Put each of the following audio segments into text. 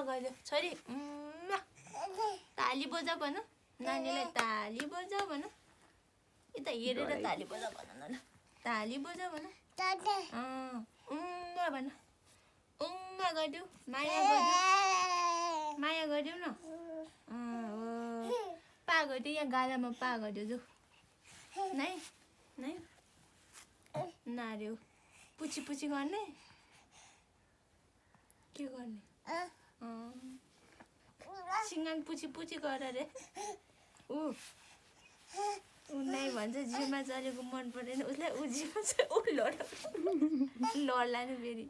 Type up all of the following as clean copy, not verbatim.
गरिदेऊ छोरी ताली बजा भन नानीलाई ताली बजा भन यता हेरेर ताली बजा भन न ल ताली बजा भन भन गरिदेऊ माया गरिदेऊ न पा गरिदेऊ यहाँ गालामा पा गरिदेऊ जाऊ नै नै नार्यो पुची पुची गर्ने के गर्ने सिङ्गान पुची पुची गर रे ऊ नै भन्छ जिउमा चलेको मन परेन उसलाई ऊ जिउमा ऊ लड्ला नि फेरि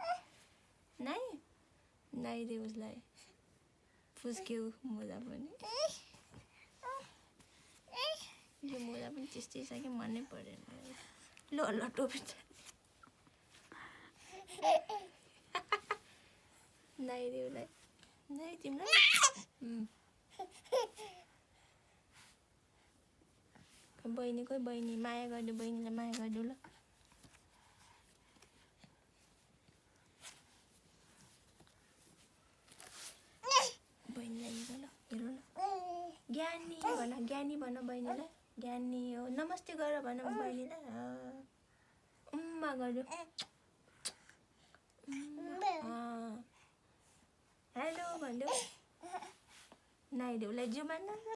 नै रे उसलाई फुस्क्यो मोजा पनि यो मोजा पनि त्यस्तै छ कि मनै परेन ल टोपी नै रे उसलाई नै तिमीलाई बहिनी कोही बहिनी माया गरिदियो बहिनीलाई माया गरिदियो ल बहिनीलाई हेर ल ज्ञानी भन बहिनीलाई ज्ञानी हो नमस्ते गर भन बहिनीलाई उम्मा गर्यो हेलो भन्देऊ नाइदेऊ उसलाई जिउमा